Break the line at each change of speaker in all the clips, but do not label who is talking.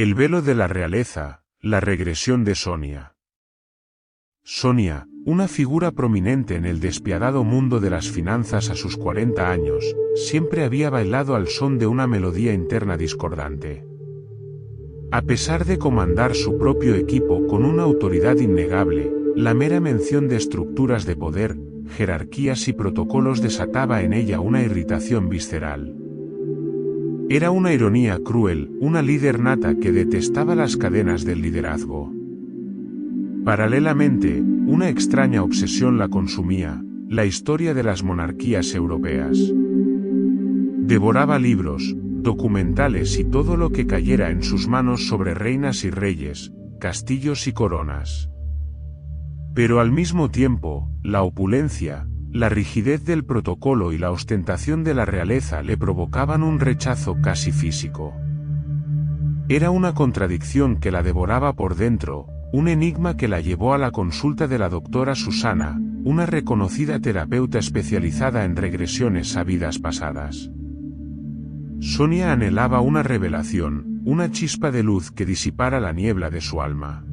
El velo de la realeza, la regresión de Sonia. Sonia, una figura prominente en el despiadado mundo de las finanzas a sus 40 años, siempre había bailado al son de una melodía interna discordante. A pesar de comandar su propio equipo con una autoridad innegable, la mera mención de estructuras de poder, jerarquías y protocolos desataba en ella una irritación visceral. Era una ironía cruel, una líder nata que detestaba las cadenas del liderazgo. Paralelamente, una extraña obsesión la consumía, la historia de las monarquías europeas. Devoraba libros, documentales y todo lo que cayera en sus manos sobre reinas y reyes, castillos y coronas. Pero al mismo tiempo, la opulencia, la rigidez del protocolo y la ostentación de la realeza le provocaban un rechazo casi físico. Era una contradicción que la devoraba por dentro, un enigma que la llevó a la consulta de la doctora Susana, una reconocida terapeuta especializada en regresiones a vidas pasadas. Sonia anhelaba una revelación, una chispa de luz que disipara la niebla de su alma.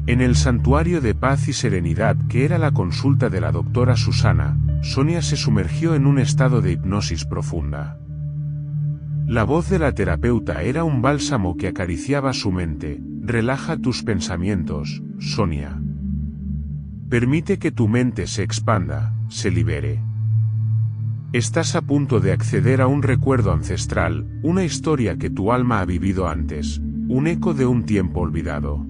En el santuario de paz y serenidad que era la consulta de la doctora Susana, Sonia se sumergió en un estado de hipnosis profunda. La voz de la terapeuta era un bálsamo que acariciaba su mente. Relaja tus pensamientos, Sonia. Permite que tu mente se expanda, se libere. Estás a punto de acceder a un recuerdo ancestral, una historia que tu alma ha vivido antes, un eco de un tiempo olvidado.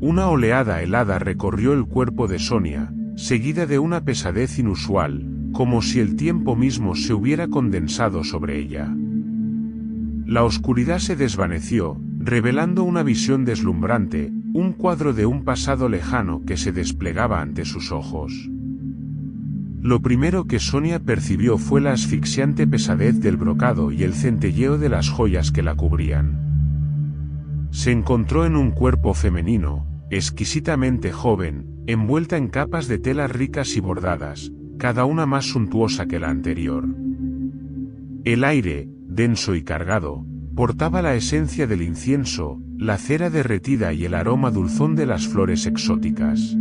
Una oleada helada recorrió el cuerpo de Sonia, seguida de una pesadez inusual, como si el tiempo mismo se hubiera condensado sobre ella. La oscuridad se desvaneció, revelando una visión deslumbrante, un cuadro de un pasado lejano que se desplegaba ante sus ojos. Lo primero que Sonia percibió fue la asfixiante pesadez del brocado y el centelleo de las joyas que la cubrían. Se encontró en un cuerpo femenino, exquisitamente joven, envuelta en capas de telas ricas y bordadas, cada una más suntuosa que la anterior. El aire, denso y cargado, portaba la esencia del incienso, la cera derretida y el aroma dulzón de las flores exóticas.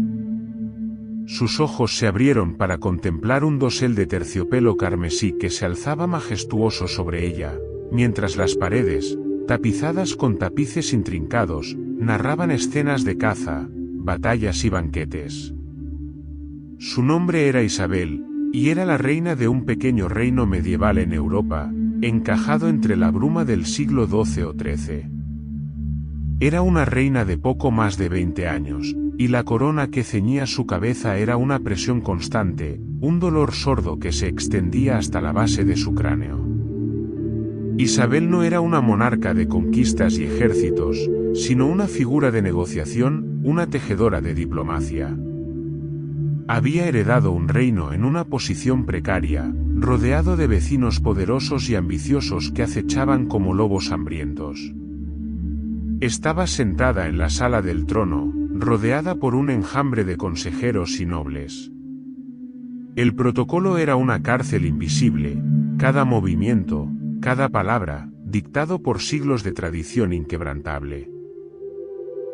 Sus ojos se abrieron para contemplar un dosel de terciopelo carmesí que se alzaba majestuoso sobre ella, mientras las paredes, tapizadas con tapices intrincados, narraban escenas de caza, batallas y banquetes. Su nombre era Isabel, y era la reina de un pequeño reino medieval en Europa, encajado entre la bruma del siglo XII o XIII. Era una reina de poco más de 20 años, y la corona que ceñía su cabeza era una presión constante, un dolor sordo que se extendía hasta la base de su cráneo. Isabel no era una monarca de conquistas y ejércitos, sino una figura de negociación, una tejedora de diplomacia. Había heredado un reino en una posición precaria, rodeado de vecinos poderosos y ambiciosos que acechaban como lobos hambrientos. Estaba sentada en la sala del trono, rodeada por un enjambre de consejeros y nobles. El protocolo era una cárcel invisible, cada movimiento, cada palabra, dictado por siglos de tradición inquebrantable.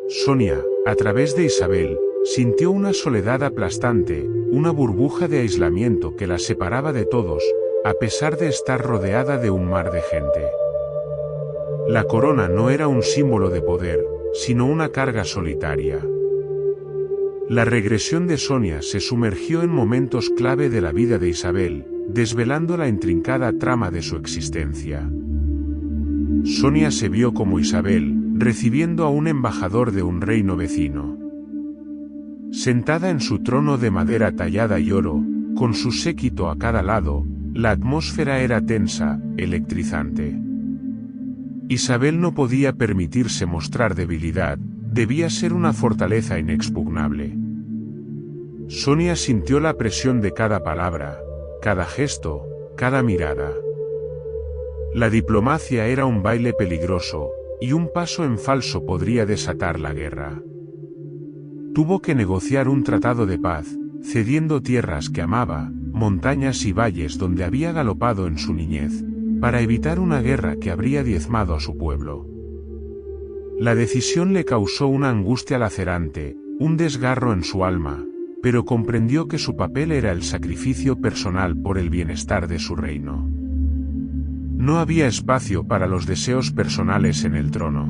Sonia, a través de Isabel, sintió una soledad aplastante, una burbuja de aislamiento que la separaba de todos, a pesar de estar rodeada de un mar de gente. La corona no era un símbolo de poder, sino una carga solitaria. La regresión de Sonia se sumergió en momentos clave de la vida de Isabel, desvelando la intrincada trama de su existencia. Sonia se vio como Isabel, recibiendo a un embajador de un reino vecino. Sentada en su trono de madera tallada y oro, con su séquito a cada lado, la atmósfera era tensa, electrizante. Isabel no podía permitirse mostrar debilidad, debía ser una fortaleza inexpugnable. Sonia sintió la presión de cada palabra, cada gesto, cada mirada. La diplomacia era un baile peligroso, y un paso en falso podría desatar la guerra. Tuvo que negociar un tratado de paz, cediendo tierras que amaba, montañas y valles donde había galopado en su niñez, para evitar una guerra que habría diezmado a su pueblo. La decisión le causó una angustia lacerante, un desgarro en su alma, pero comprendió que su papel era el sacrificio personal por el bienestar de su reino. No había espacio para los deseos personales en el trono.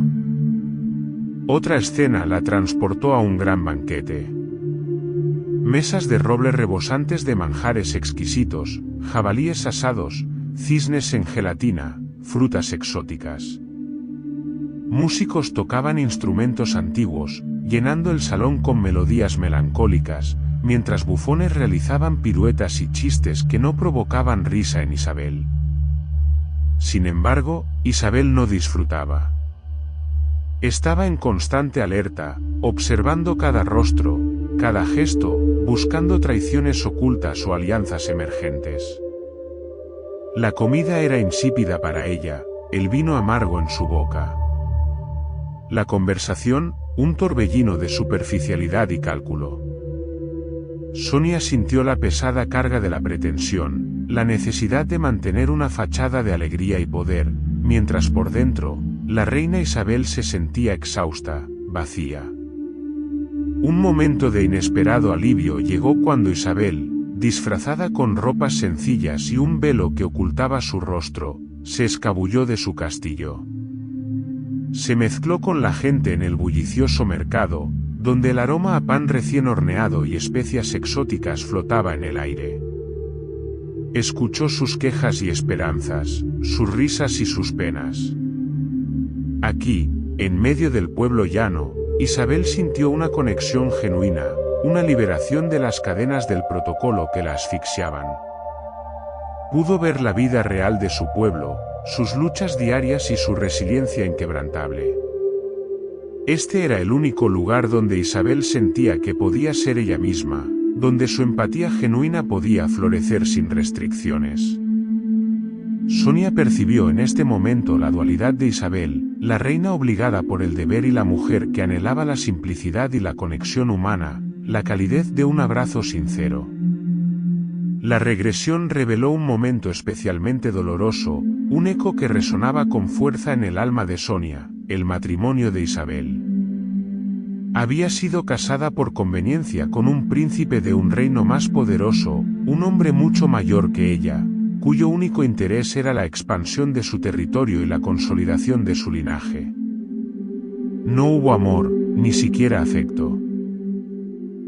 Otra escena la transportó a un gran banquete. Mesas de roble rebosantes de manjares exquisitos, jabalíes asados, cisnes en gelatina, frutas exóticas. Músicos tocaban instrumentos antiguos, llenando el salón con melodías melancólicas, mientras bufones realizaban piruetas y chistes que no provocaban risa en Isabel. Sin embargo, Isabel no disfrutaba. Estaba en constante alerta, observando cada rostro, cada gesto, buscando traiciones ocultas o alianzas emergentes. La comida era insípida para ella, el vino amargo en su boca. La conversación, un torbellino de superficialidad y cálculo. Sonia sintió la pesada carga de la pretensión, la necesidad de mantener una fachada de alegría y poder, mientras por dentro, la reina Isabel se sentía exhausta, vacía. Un momento de inesperado alivio llegó cuando Isabel, disfrazada con ropas sencillas y un velo que ocultaba su rostro, se escabulló de su castillo. Se mezcló con la gente en el bullicioso mercado, donde el aroma a pan recién horneado y especias exóticas flotaba en el aire. Escuchó sus quejas y esperanzas, sus risas y sus penas. Aquí, en medio del pueblo llano, Isabel sintió una conexión genuina, una liberación de las cadenas del protocolo que la asfixiaban. Pudo ver la vida real de su pueblo, sus luchas diarias y su resiliencia inquebrantable. Este era el único lugar donde Isabel sentía que podía ser ella misma, donde su empatía genuina podía florecer sin restricciones. Sonia percibió en este momento la dualidad de Isabel, la reina obligada por el deber y la mujer que anhelaba la simplicidad y la conexión humana, la calidez de un abrazo sincero. La regresión reveló un momento especialmente doloroso, un eco que resonaba con fuerza en el alma de Sonia, el matrimonio de Isabel. Había sido casada por conveniencia con un príncipe de un reino más poderoso, un hombre mucho mayor que ella, cuyo único interés era la expansión de su territorio y la consolidación de su linaje. No hubo amor, ni siquiera afecto.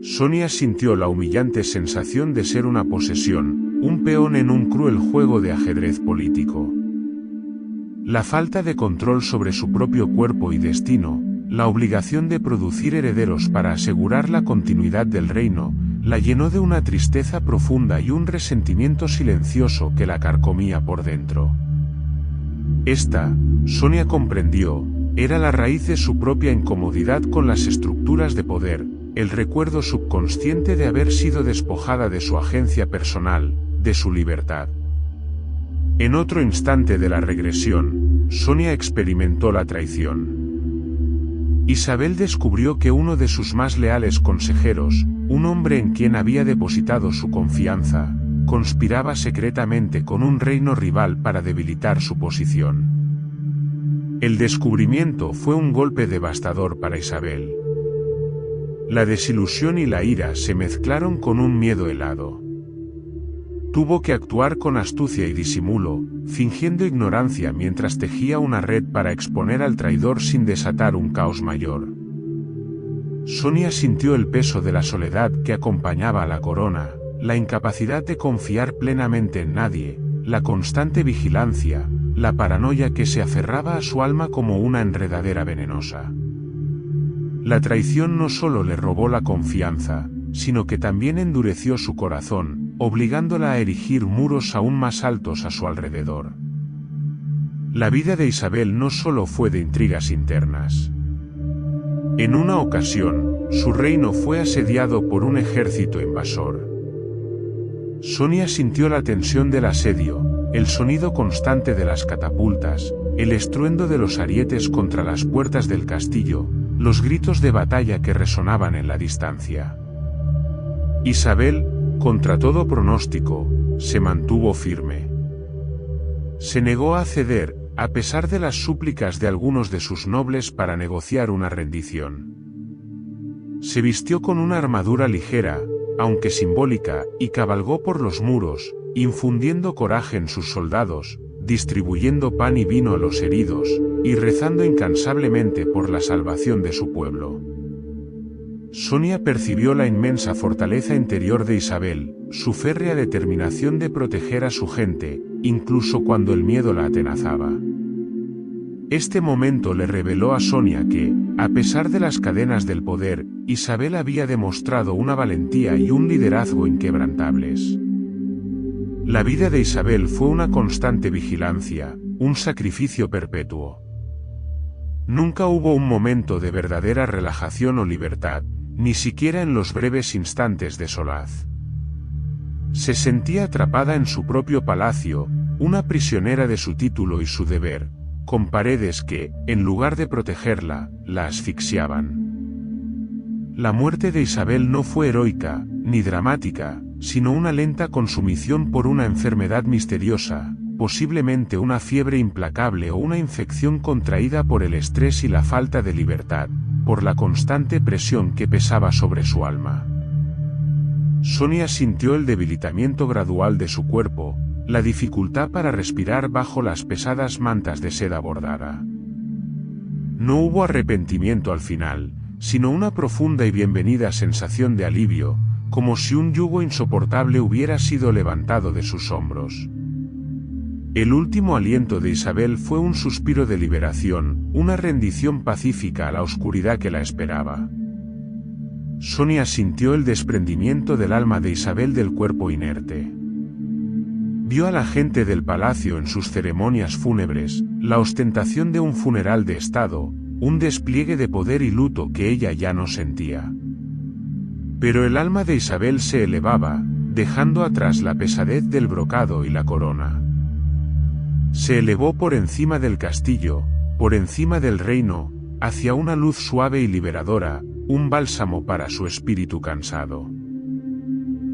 Sonia sintió la humillante sensación de ser una posesión, un peón en un cruel juego de ajedrez político. La falta de control sobre su propio cuerpo y destino, la obligación de producir herederos para asegurar la continuidad del reino, la llenó de una tristeza profunda y un resentimiento silencioso que la carcomía por dentro. Esta, Sonia comprendió, era la raíz de su propia incomodidad con las estructuras de poder, el recuerdo subconsciente de haber sido despojada de su agencia personal, de su libertad. En otro instante de la regresión, Sonia experimentó la traición. Isabel descubrió que uno de sus más leales consejeros, un hombre en quien había depositado su confianza, conspiraba secretamente con un reino rival para debilitar su posición. El descubrimiento fue un golpe devastador para Isabel. La desilusión y la ira se mezclaron con un miedo helado. Tuvo que actuar con astucia y disimulo, fingiendo ignorancia mientras tejía una red para exponer al traidor sin desatar un caos mayor. Sonia sintió el peso de la soledad que acompañaba a la corona, la incapacidad de confiar plenamente en nadie, la constante vigilancia, la paranoia que se aferraba a su alma como una enredadera venenosa. La traición no solo le robó la confianza, sino que también endureció su corazón, obligándola a erigir muros aún más altos a su alrededor. La vida de Isabel no solo fue de intrigas internas. En una ocasión, su reino fue asediado por un ejército invasor. Sonia sintió la tensión del asedio, el sonido constante de las catapultas, el estruendo de los arietes contra las puertas del castillo, los gritos de batalla que resonaban en la distancia. Isabel, contra todo pronóstico, se mantuvo firme. Se negó a ceder, a pesar de las súplicas de algunos de sus nobles para negociar una rendición. Se vistió con una armadura ligera, aunque simbólica, y cabalgó por los muros, infundiendo coraje en sus soldados, distribuyendo pan y vino a los heridos, y rezando incansablemente por la salvación de su pueblo. Sonia percibió la inmensa fortaleza interior de Isabel, su férrea determinación de proteger a su gente, incluso cuando el miedo la atenazaba. Este momento le reveló a Sonia que, a pesar de las cadenas del poder, Isabel había demostrado una valentía y un liderazgo inquebrantables. La vida de Isabel fue una constante vigilancia, un sacrificio perpetuo. Nunca hubo un momento de verdadera relajación o libertad, ni siquiera en los breves instantes de solaz. Se sentía atrapada en su propio palacio, una prisionera de su título y su deber, con paredes que, en lugar de protegerla, la asfixiaban. La muerte de Isabel no fue heroica, ni dramática, sino una lenta consumición por una enfermedad misteriosa, posiblemente una fiebre implacable o una infección contraída por el estrés y la falta de libertad, por la constante presión que pesaba sobre su alma. Sonia sintió el debilitamiento gradual de su cuerpo, la dificultad para respirar bajo las pesadas mantas de seda bordada. No hubo arrepentimiento al final, sino una profunda y bienvenida sensación de alivio, como si un yugo insoportable hubiera sido levantado de sus hombros. El último aliento de Isabel fue un suspiro de liberación, una rendición pacífica a la oscuridad que la esperaba. Sonia sintió el desprendimiento del alma de Isabel del cuerpo inerte. Vio a la gente del palacio en sus ceremonias fúnebres, la ostentación de un funeral de estado, un despliegue de poder y luto que ella ya no sentía. Pero el alma de Isabel se elevaba, dejando atrás la pesadez del brocado y la corona. Se elevó por encima del castillo, por encima del reino, hacia una luz suave y liberadora, un bálsamo para su espíritu cansado.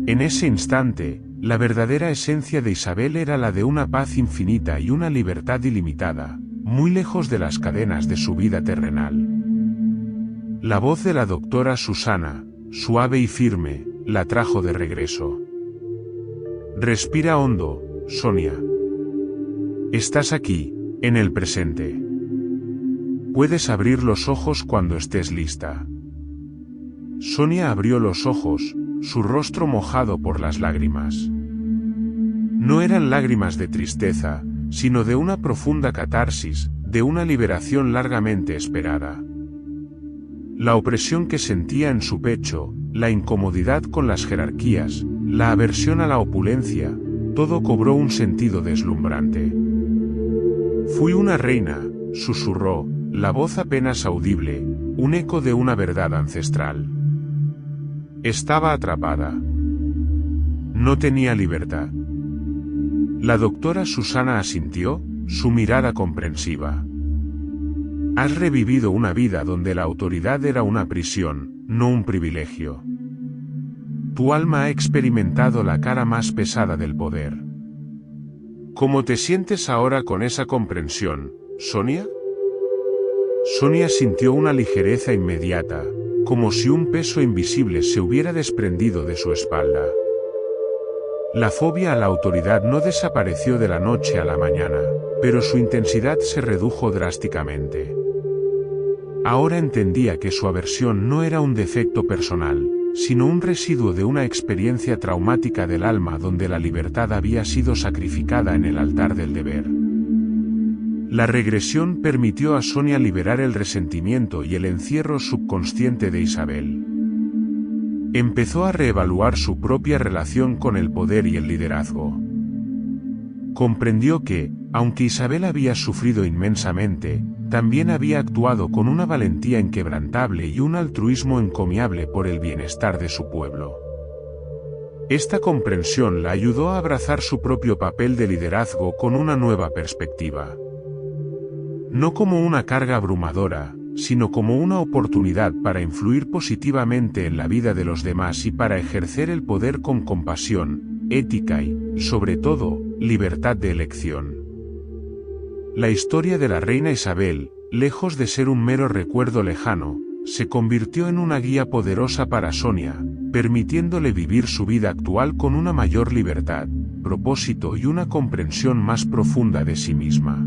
En ese instante, la verdadera esencia de Isabel era la de una paz infinita y una libertad ilimitada, muy lejos de las cadenas de su vida terrenal. La voz de la doctora Susana, suave y firme, la trajo de regreso. Respira hondo, Sonia. Estás aquí, en el presente. Puedes abrir los ojos cuando estés lista. Sonia abrió los ojos, su rostro mojado por las lágrimas. No eran lágrimas de tristeza, sino de una profunda catarsis, de una liberación largamente esperada. La opresión que sentía en su pecho, la incomodidad con las jerarquías, la aversión a la opulencia, todo cobró un sentido deslumbrante. Fui una reina, susurró, la voz apenas audible, un eco de una verdad ancestral. Estaba atrapada. No tenía libertad. La doctora Susana asintió, su mirada comprensiva. Has revivido una vida donde la autoridad era una prisión, no un privilegio. Tu alma ha experimentado la cara más pesada del poder. ¿Cómo te sientes ahora con esa comprensión, Sonia? Sonia sintió una ligereza inmediata, como si un peso invisible se hubiera desprendido de su espalda. La fobia a la autoridad no desapareció de la noche a la mañana, pero su intensidad se redujo drásticamente. Ahora entendía que su aversión no era un defecto personal, sino un residuo de una experiencia traumática del alma donde la libertad había sido sacrificada en el altar del deber. La regresión permitió a Sonia liberar el resentimiento y el encierro subconsciente de Isabel. Empezó a reevaluar su propia relación con el poder y el liderazgo. Comprendió que, aunque Isabel había sufrido inmensamente, también había actuado con una valentía inquebrantable y un altruismo encomiable por el bienestar de su pueblo. Esta comprensión la ayudó a abrazar su propio papel de liderazgo con una nueva perspectiva. No como una carga abrumadora, sino como una oportunidad para influir positivamente en la vida de los demás y para ejercer el poder con compasión, ética y, sobre todo, libertad de elección. La historia de la reina Isabel, lejos de ser un mero recuerdo lejano, se convirtió en una guía poderosa para Sonia, permitiéndole vivir su vida actual con una mayor libertad, propósito y una comprensión más profunda de sí misma.